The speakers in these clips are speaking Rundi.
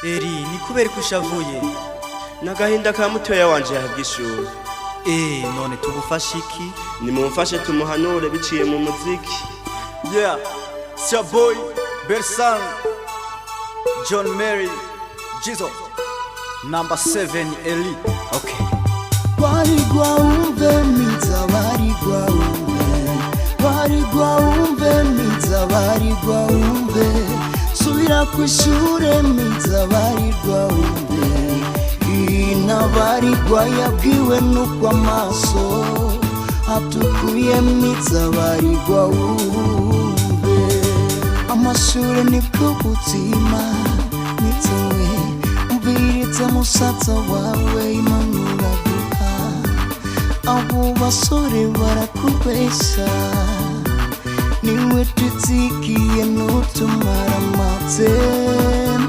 Eri ni kubera ko ushavuye n'agahinda ka mutoya wanje yahabwa ishuri. none tugufasha iki? Nimumfashe tumuhanure biciye mu muziki. Yeah, it's your boy Bersan John Mary Jizo number 7 Eli. Okay. Warigwa umve miza warigwa umve miza warigwa umve subira kwishure miza warigwa umve inabarigwa yabwiwe nuko amaso atukuye miza warigwa umve amashure nibwo buzima mitowe umviriza musatsa wawe imanura abo basore barakubesha niwe tuzikiye nutumara matse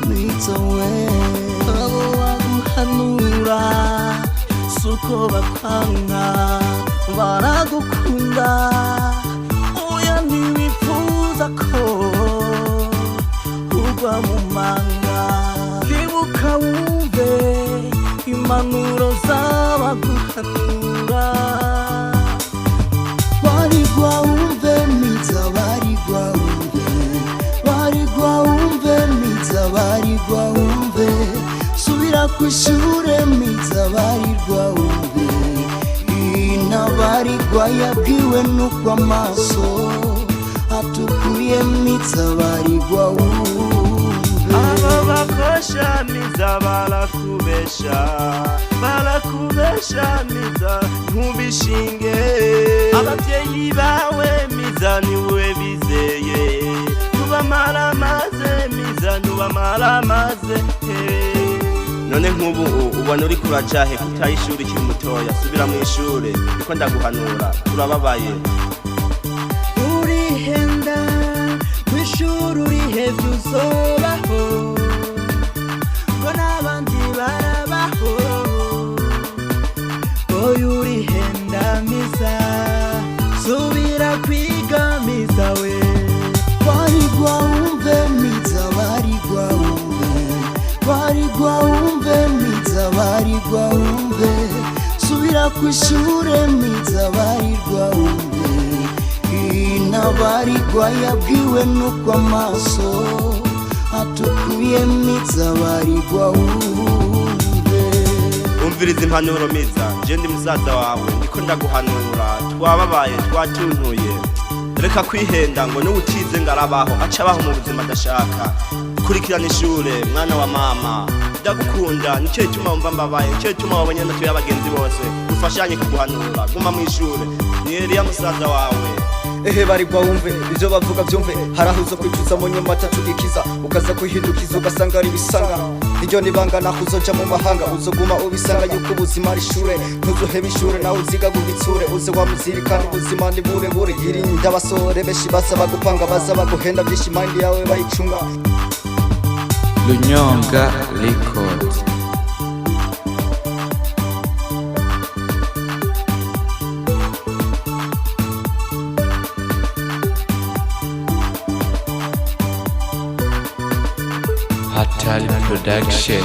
mwitowe abo baguhanura suko bakwanga baragukunda oya ntibifuza ko ugwa mu manga kibuka wumve impanuro z'abaguhanura warigwa umve miza warigwa umve miza warigwa umve subira kwishure miza warigwa umve inabarigwa yabwiwe nuko amaso atukuye miza warigwa umve abo bakosha miza barakubesha miza ntubishinge abavyeyi bawe miza niwe bizeye nubamara maze none nk'ubu ubona uri kurajahe kutaye ishuri kiri mutoya subira mu ishure niko ndaguhanura turababaye urihenda kw'ishuri urihevye uzobaho ngo n'abandi barabaho oya urihenda miza subira kwiga miza we warigwa umve miza warigwa umve miza warigwa umve subira kw'ishure miza warigwa umve inabarigwa yabwiwe nuko amaso atukuye miza warigwa umve umviriza impanuro miza je ndi musaza wawe ndiko ndaguhanura twababaye twatuntuye reka kwihenda ngo n'ubutize ngarabaho aca abaho mu buzima adashaka kurikirana ishure mwana wa mama ndagukunda nicyo gituma wumva mbabaye nicyo gituma wabonye natuye abagenzi bose dufashanye kuguhanura guma mu ishure ni Eliya musaza wawe Ehe barigwa wumve ivyo bavuga vyumve harahuzo kwicuza mu nyuma atacugikiza ukaza kuhindukiza ugasanga ari bisanga iryo nibanga naho uzoja mu mahanga uzoguma ubisanga yuko ubuzima ari ishure ntuzoheba ishure nawe uziga gubitsure uze wamuzirikana ubuzima ni burebure yirinda abasore benshi basaba gupanga baza baguhenda vyinshi mind yawe bayicunga Lunyonga Record. Hatari Production.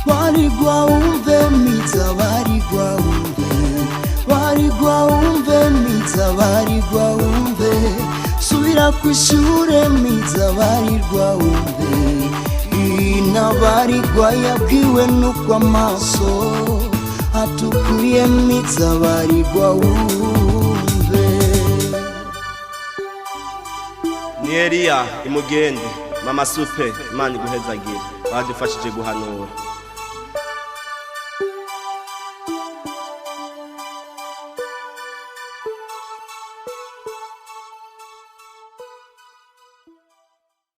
warigwa umve miza warigwa umve miza warigwa umve subira kwishure miza warigwa umve inabarigwa yabwiwe nuko amaso atukuye miza warigwa umve ni Eliya imugende mama supe Imana iguhezagire badufashije guhanura